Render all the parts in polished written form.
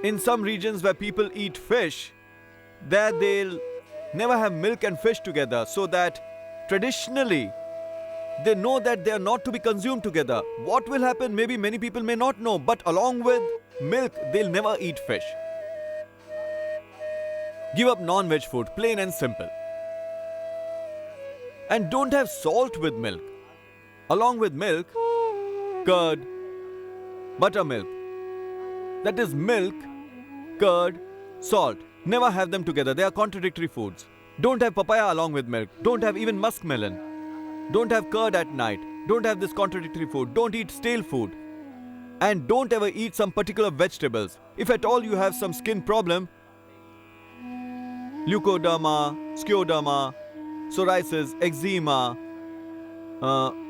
In some regions where people eat fish, there they'll never have milk and fish together, so that traditionally they know that they are not to be consumed together. What will happen? Maybe many people may not know, but along with milk, they'll never eat fish. Give up non-veg food, plain and simple. And don't have salt with milk. Along with milk, curd, buttermilk. That is milk, curd, salt. Never have them together. They are contradictory foods. Don't have papaya along with milk. Don't have even muskmelon. Don't have curd at night. Don't have this contradictory food. Don't eat stale food. And don't ever eat some particular vegetables. If at all you have some skin problem, leukoderma, scleroderma, psoriasis, eczema,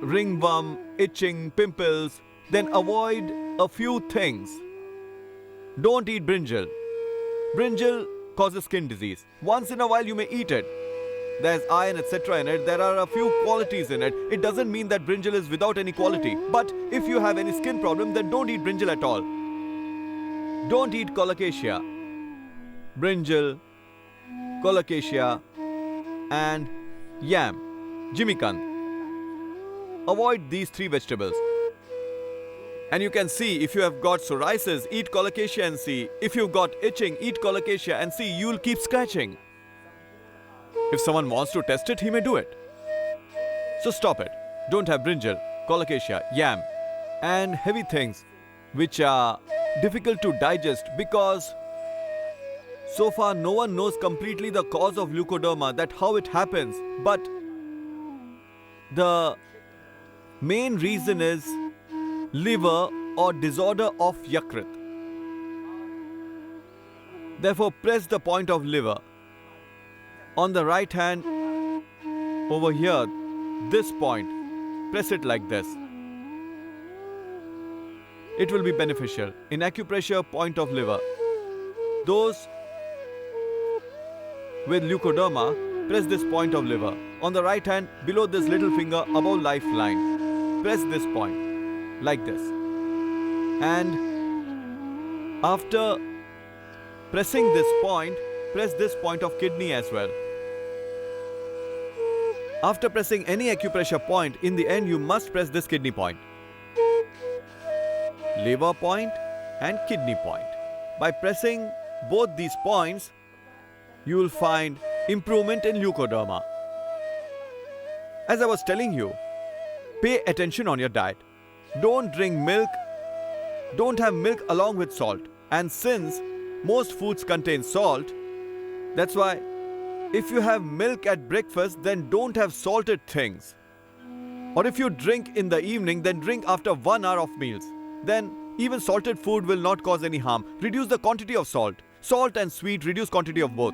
ringworm, itching, pimples, then avoid a few things. Don't eat brinjal. Brinjal causes skin disease. Once in a while you may eat it. There's iron, etc. in it. There are a few qualities in it. It doesn't mean that brinjal is without any quality. But if you have any skin problem, then don't eat brinjal at all. Don't eat colocasia. Brinjal, colocasia, and yam, jimikant. Avoid these three vegetables. And you can see, if you have got psoriasis, eat colocasia and see. If you've got itching, eat colocasia and see, you'll keep scratching. If someone wants to test it, he may do it. So stop it. Don't have brinjal, colocasia, yam, and heavy things which are difficult to digest, because so far no one knows completely the cause of leukoderma, that how it happens. But the main reason is liver or disorder of Yakrit. Therefore, press the point of liver. On the right hand, over here, this point, press it like this. It will be beneficial. In acupressure, point of liver. Those with leukoderma, press this point of liver. On the right hand, below this little finger, above lifeline, press this point, like this. And after pressing this point, press this point of kidney as well. After pressing any acupressure point, in the end you must press this kidney point. Liver point and kidney point. By pressing both these points, you will find improvement in leukoderma. As I was telling you, pay attention on your diet. Don't drink milk. Don't have milk along with salt. And since most foods contain salt, that's why if you have milk at breakfast, then don't have salted things. Or if you drink in the evening, then drink after 1 hour of meals. Then even salted food will not cause any harm. Reduce the quantity of salt. Salt and sweet, reduce quantity of both.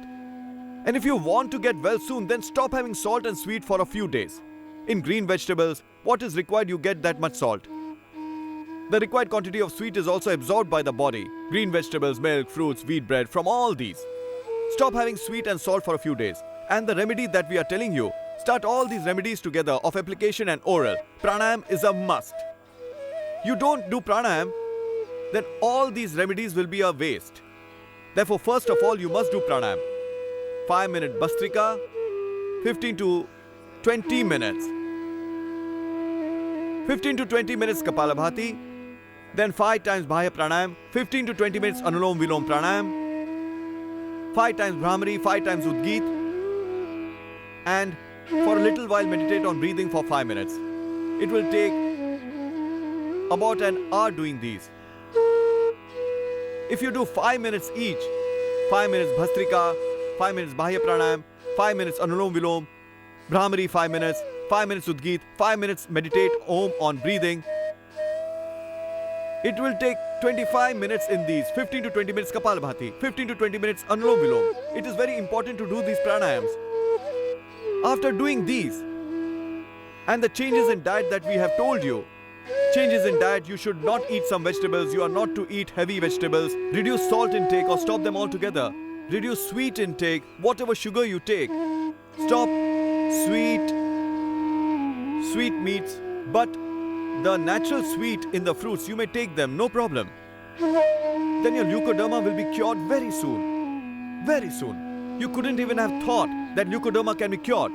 And if you want to get well soon, then stop having salt and sweet for a few days. In green vegetables, what is required, you get that much salt. The required quantity of sweet is also absorbed by the body. Green vegetables, milk, fruits, wheat bread, from all these. Stop having sweet and salt for a few days. And the remedy that we are telling you, start all these remedies together of application and oral. Pranayam is a must. You don't do pranayam, then all these remedies will be a waste. Therefore, first of all, you must do pranayam. 5-minute Bhastrika, 15 to 20 minutes. 15 to 20 minutes Kapalabhati, then 5 times Bhaya Pranayam, 15 to 20 minutes Anulom Vilom Pranayam, 5 times Bhramari, 5 times Udgit, and for a little while meditate on breathing for 5 minutes. It will take about an hour doing these. If you do 5 minutes each, 5 minutes Bhastrika, 5 minutes Bhaya Pranayam, 5 minutes Anulom Vilom, Bhramari 5 minutes, 5 minutes Udgit, 5 minutes meditate Om on breathing. It will take 25 minutes in these, 15 to 20 minutes Kapalabhati, 15 to 20 minutes Anulom Vilom. It is very important to do these pranayams. After doing these, and the changes in diet that we have told you, changes in diet, you should not eat some vegetables, you are not to eat heavy vegetables, reduce salt intake or stop them altogether, reduce sweet intake, whatever sugar you take, stop sweet meats, but the natural sweet in the fruits, you may take them, no problem. then your leukoderma will be cured very soon. Very soon. You couldn't even have thought that leukoderma can be cured.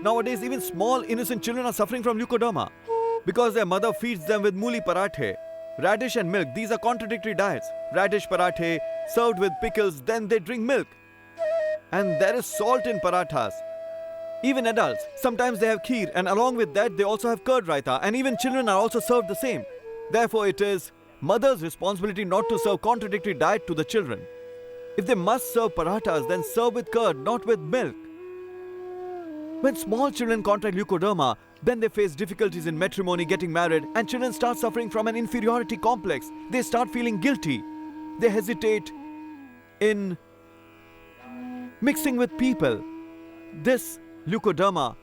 Nowadays, even small innocent children are suffering from leukoderma because their mother feeds them with mooli parathe, radish and milk. These are contradictory diets. Radish parathe served with pickles, then they drink milk. And there is salt in parathas. Even adults, sometimes they have kheer, and along with that they also have curd raita, and even children are also served the same. Therefore, it is mother's responsibility not to serve contradictory diet to the children. If they must serve parathas, then serve with curd, not with milk. When small children contract leukoderma, then they face difficulties in matrimony, getting married, and children start suffering from an inferiority complex. They start feeling guilty. They hesitate in mixing with people. This leukoderma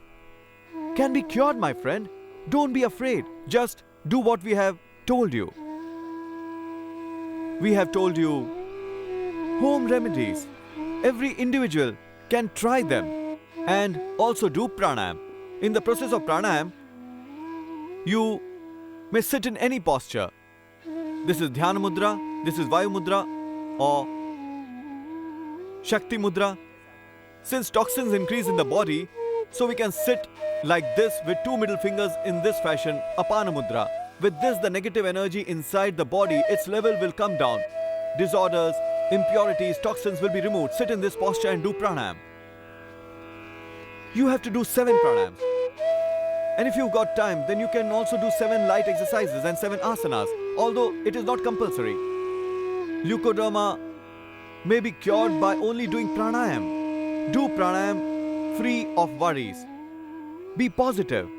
can be cured, my friend. Don't be afraid. Just do what we have told you. We have told you home remedies. Every individual can try them and also do pranayam. In the process of pranayam, you may sit in any posture. This is Dhyana Mudra, this is Vayu Mudra or Shakti Mudra. Since toxins increase in the body, so we can sit like this with two middle fingers in this fashion, Apana Mudra. With this, the negative energy inside the body, its level will come down. Disorders, impurities, toxins will be removed. Sit in this posture and do pranayam. You have to do 7 pranayams. And if you've got time, then you can also do 7 light exercises and 7 asanas, although it is not compulsory. Leukoderma may be cured by only doing pranayam. Do pranayam free of worries. Be positive.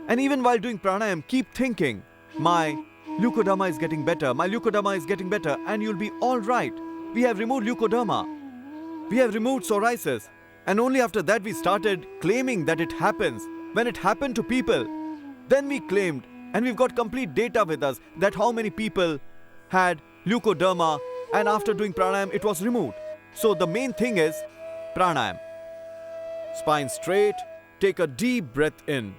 And even while doing pranayam, keep thinking, my leukoderma is getting better, my leukoderma is getting better, and you'll be alright. We have removed leukoderma. We have removed psoriasis. And only after that we started claiming that it happens. When it happened to people, then we claimed, and we've got complete data with us, that how many people had leukoderma, and after doing pranayam, it was removed. So the main thing is pranayam. Spine straight, take a deep breath in.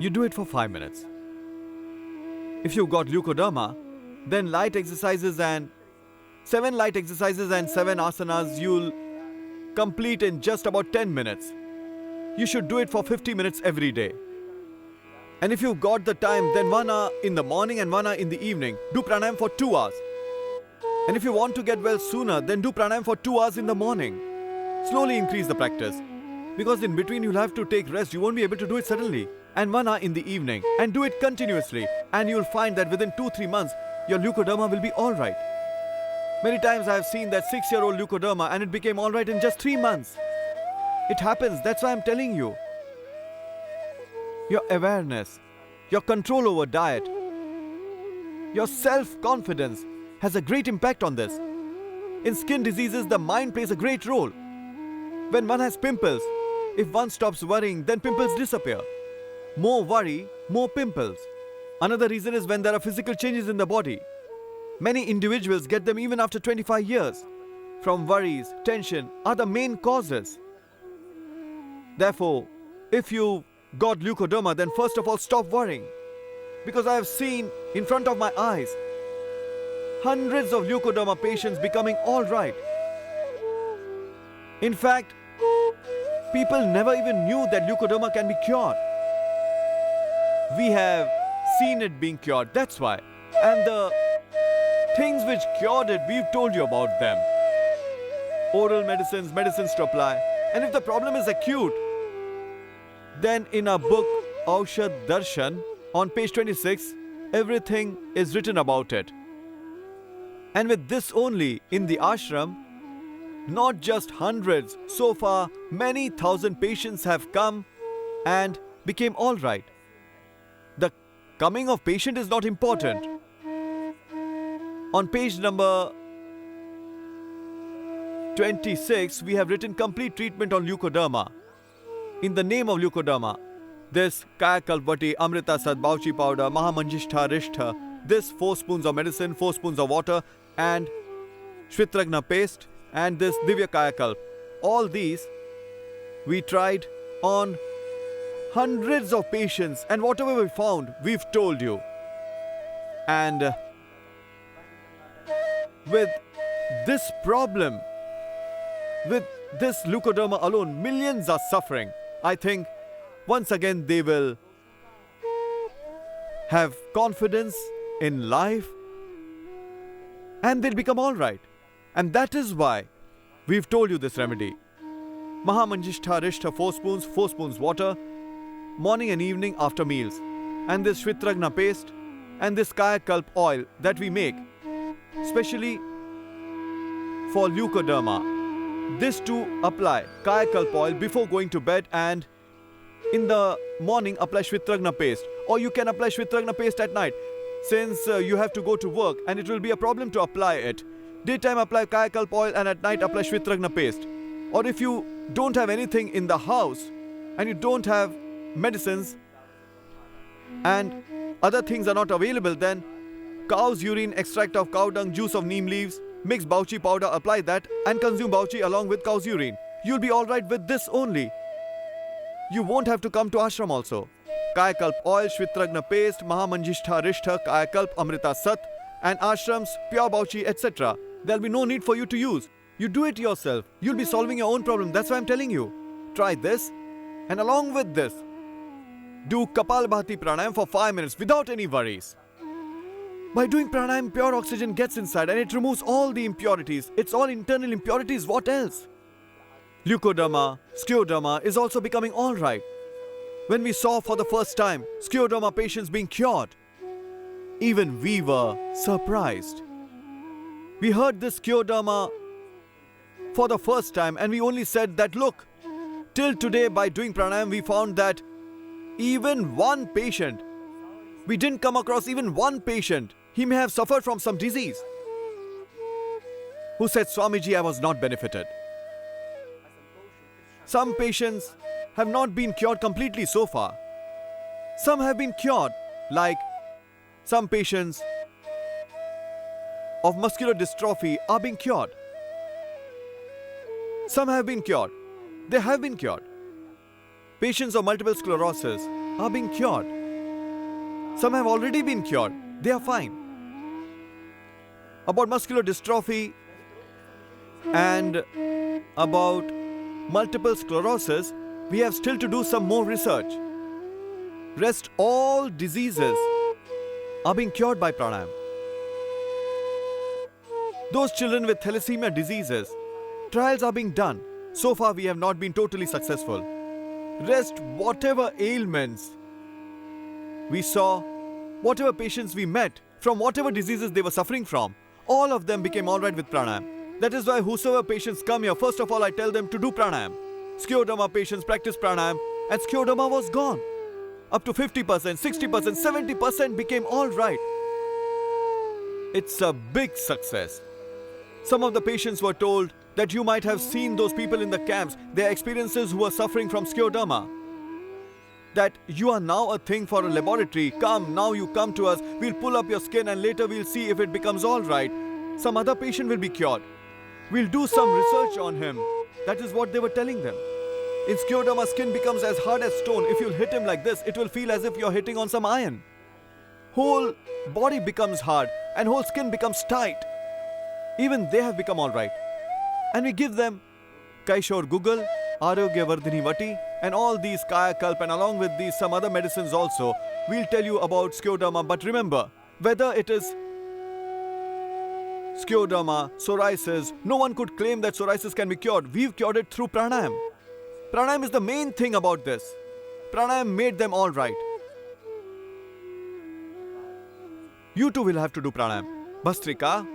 You do it for 5 minutes. If you've got leukoderma, then light exercises and 7 light exercises and 7 asanas you'll complete in just about 10 minutes. You should do it for 50 minutes every day. And if you've got the time, then 1 hour in the morning and 1 hour in the evening. Do pranayam for 2 hours. And if you want to get well sooner, then do pranayam for 2 hours in the morning. Slowly increase the practice. Because in between you'll have to take rest. You won't be able to do it suddenly. And 1 hour in the evening. And do it continuously. And you'll find that within 2-3 months, your leukoderma will be alright. Many times I have seen that 6-year-old leukoderma and it became alright in just 3 months. It happens, that's why I'm telling you. Your awareness, your control over diet, your self-confidence has a great impact on this. In skin diseases, the mind plays a great role. When one has pimples, if one stops worrying, then pimples disappear. More worry, more pimples. Another reason is when there are physical changes in the body. Many individuals get them even after 25 years. From worries, tension are the main causes. Therefore, if you got leukoderma, then first of all stop worrying. Because I have seen in front of my eyes hundreds of leukoderma patients becoming alright. In fact, people never even knew that leukoderma can be cured. We have seen it being cured, that's why. And the things which cured it, we've told you about them. Oral medicines, medicines to apply. And if the problem is acute, then in our book, Aushadh Darshan, on page 26, everything is written about it. And with this only, in the ashram, not just hundreds, so far many thousand patients have come and became alright. The coming of patient is not important. On page number 26, we have written complete treatment on leukoderma. in the name of Leukoderma. This Kaya Kalpvati, Amrita Sat, Bauchi powder, Mahamanjishtha, Rishtha, this 4 spoons of medicine, 4 spoons of water, and Shvitragna paste, and this Divya Kaya Kalp. All these we tried on hundreds of patients, and whatever we found, we've told you. And with this problem, with this leukoderma alone, millions are suffering. I think once again they will have confidence in life and they'll become all right. And that is why we've told you this remedy. Mahamanjishtha Rishtha 4 spoons, 4 spoons water, morning and evening after meals. And this Shvitragna paste and this Kaya Kalp oil that we make, especially for leukoderma. This to apply Kaya Kalp oil before going to bed, and in the morning apply Shvitragna paste, or you can apply Shvitragna paste at night since you have to go to work and it will be a problem to apply it. Daytime apply Kaya Kalp oil and at night apply Shvitragna paste. Or if you don't have anything in the house and you don't have medicines and other things are not available, then cow's urine, extract of cow dung, juice of neem leaves, mix Bauchi powder, apply that and consume Bauchi along with cow's urine. You'll be alright with this only. You won't have to come to ashram also. Kaya Kalp oil, Shvitragna paste, Mahamanjishtha Rishtha, Kaya Kalp, Amrita Sat, and ashrams, pure Bauchi, etc. There'll be no need for you to use. You do it yourself. You'll be solving your own problem. That's why I'm telling you. Try this, and along with this, do Kapalabhati Pranayam for 5 minutes without any worries. By doing pranayam, pure oxygen gets inside and it removes all the impurities. It's all internal impurities. What else? Leukoderma, scleroderma is also becoming alright. When we saw for the first time scleroderma patients being cured, even we were surprised. We heard this scleroderma for the first time and we only said that, look, till today by doing pranayam we found that even one patient, we didn't come across even one patient, he may have suffered from some disease, who said, Swamiji, I was not benefited. Some patients have not been cured completely so far. Some have been cured, like some patients of muscular dystrophy are being cured. Some have been cured. They have been cured. Patients of multiple sclerosis are being cured. Some have already been cured. They are fine. About muscular dystrophy and about multiple sclerosis, we have still to do some more research. Rest all diseases are being cured by pranayam. Those children with thalassemia diseases, trials are being done. So far we have not been totally successful. Rest whatever ailments we saw, whatever patients we met, from whatever diseases they were suffering from, all of them became alright with pranayam. That is why whosoever patients come here, first of all I tell them to do pranayam. Scleroderma patients practice pranayam and scleroderma was gone. Up to 50%, 60%, 70% became alright. It's a big success. Some of the patients were told that you might have seen those people in the camps, their experiences who were suffering from scleroderma. That you are now a thing for a laboratory. Come, now you come to us, we'll pull up your skin and later we'll see if it becomes alright. Some other patient will be cured. We'll do some research on him. That is what they were telling them. In scleroderma, skin becomes as hard as stone. If you'll hit him like this, it will feel as if you're hitting on some iron. Whole body becomes hard and whole skin becomes tight. Even they have become alright. And we give them Kaishore Gugal, Arogya Vardhini Vati, and all these Kaya Kalp, and along with these some other medicines also. We'll tell you about scleroderma, but remember, whether it is scleroderma, psoriasis, no one could claim that psoriasis can be cured. We've cured it through pranayam. Pranayam is the main thing about this. Pranayam made them all right. You too will have to do pranayam. Bhastrika.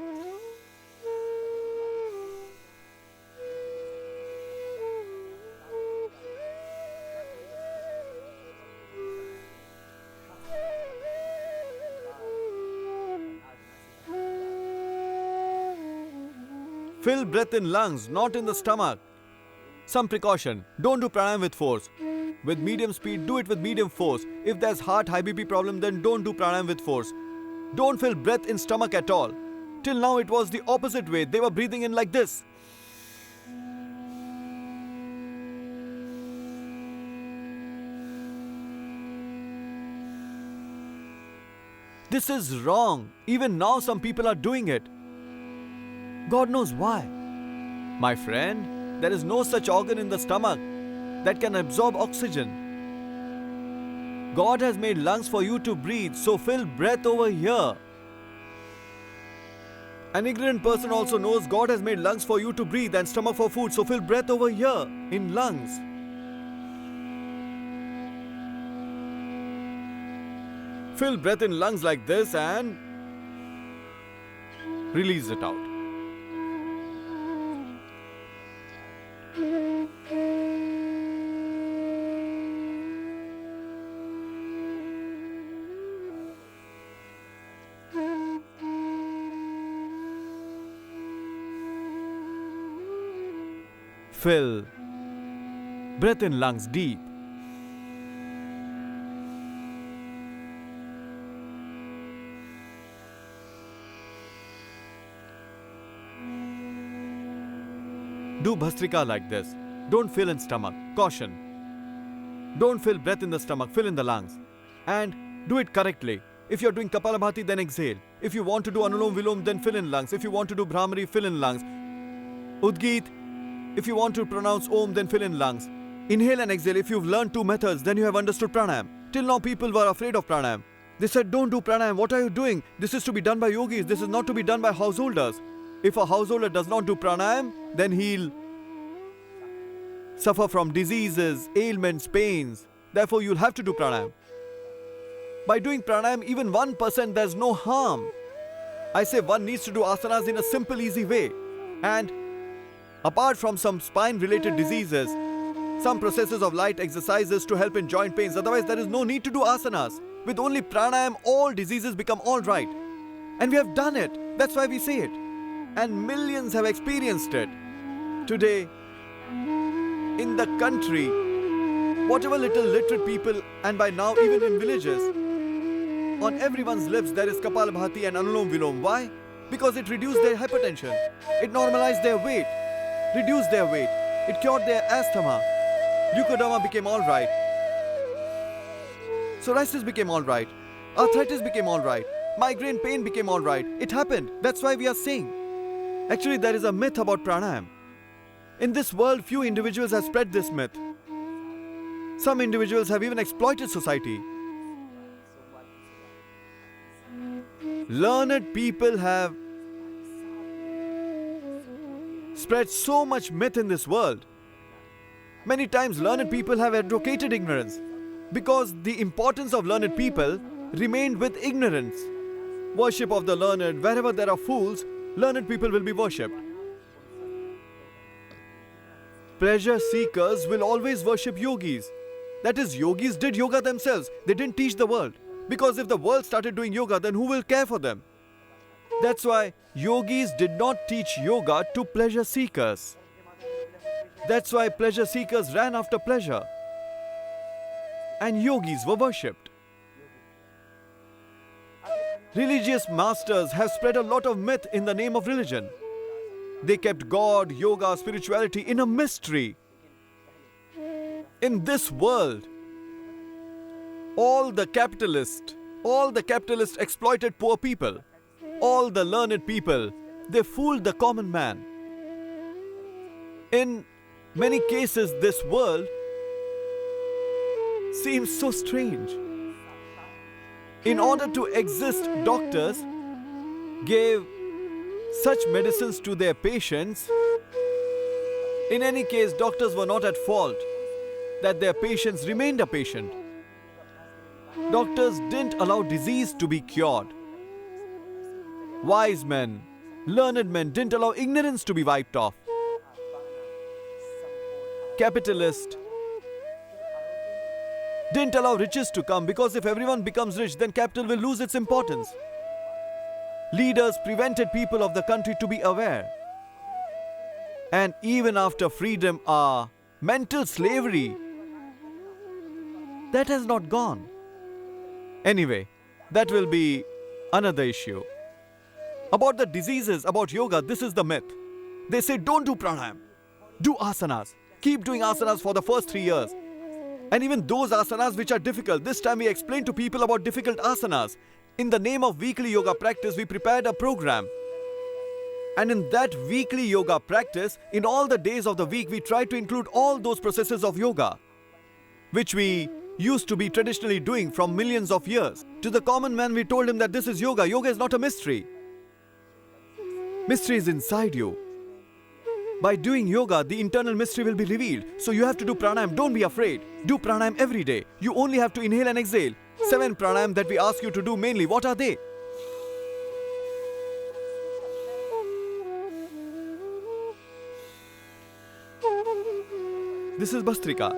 Fill breath in lungs, not in the stomach. Some precaution. Don't do pranayam with force. with medium speed, do it with medium force. If there's heart, high BP problem, then don't do pranayam with force. Don't feel breath in stomach at all. Till now it was the opposite way. They were breathing in like this. This is wrong. Even now some people are doing it. God knows why. My friend, there is no such organ in the stomach that can absorb oxygen. God has made lungs for you to breathe, so fill breath over here. An ignorant person also knows God has made lungs for you to breathe and stomach for food, so fill breath over here in lungs. Fill breath in lungs like this and release it out. Fill breath in lungs deep. Do Bhastrika like this. Don't fill in stomach. Caution. Don't fill breath in the stomach, fill in the lungs. And do it correctly. If you're doing Kapalabhati, then exhale. If you want to do Anulom Vilom, then fill in lungs. If you want to do Brahmari, fill in lungs. Udgit, if you want to pronounce Om, then fill in lungs. Inhale and exhale. If you've learned two methods, then you have understood pranayam. Till now people were afraid of pranayam. They said, don't do pranayam. What are you doing? This is to be done by yogis. This is not to be done by householders. If a householder does not do pranayam, then he'll suffer from diseases, ailments, pains. Therefore, you'll have to do pranayam. By doing pranayam, even 1%, there's no harm. I say one needs to do asanas in a simple, easy way. And apart from some spine-related diseases, some processes of light exercises to help in joint pains. Otherwise, there is no need to do asanas. With only pranayam, all diseases become all right. And we have done it. That's why we say it. And millions have experienced it. Today, in the country, whatever little literate people, and by now even in villages, on everyone's lips there is Kapalabhati and Anulom Vilom. Why? Because it reduced their hypertension. It normalized their weight, reduced their weight. It cured their asthma. Leukoderma became alright. Psoriasis became alright. Arthritis became alright. Migraine pain became alright. It happened. That's why we are saying. Actually, there is a myth about pranayam. In this world, few individuals have spread this myth. Some individuals have even exploited society. Learned people have spread so much myth in this world. Many times learned people have advocated ignorance because the importance of learned people remained with ignorance. Worship of the learned, wherever there are fools, learned people will be worshipped. Pleasure seekers will always worship yogis. That is, yogis did yoga themselves. They didn't teach the world. Because if the world started doing yoga, then who will care for them? That's why yogis did not teach yoga to pleasure seekers. That's why pleasure seekers ran after pleasure. And yogis were worshipped. Religious masters have spread a lot of myth in the name of religion. They kept God, yoga, spirituality in a mystery. In this world, all the capitalists exploited poor people. All the learned people, they fooled the common man. In many cases, this world seems so strange. In order to exist, doctors gave such medicines to their patients. In any case, doctors were not at fault that their patients remained a patient. Doctors didn't allow disease to be cured. Wise men, learned men didn't allow ignorance to be wiped off. Capitalists didn't allow riches to come, because if everyone becomes rich, then capital will lose its importance. Leaders prevented people of the country to be aware. And even after freedom, our mental slavery That has not gone. Anyway, that will be another issue. About the diseases, about yoga, this is the myth. They say don't do pranayam, do asanas. Keep doing asanas for the first 3 years. And even those asanas which are difficult, this time we explain to people about difficult asanas. In the name of weekly yoga practice, we prepared a program. And in that weekly yoga practice, in all the days of the week, we try to include all those processes of yoga, which we used to be traditionally doing from millions of years. To the common man, we told him that this is yoga. Yoga is not a mystery. Mystery is inside you. By doing yoga, the internal mystery will be revealed. So you have to do pranayam. Don't be afraid. Do pranayam every day. You only have to inhale and exhale. 7 pranayam that we ask you to do mainly. What are they? This is Bhastrika.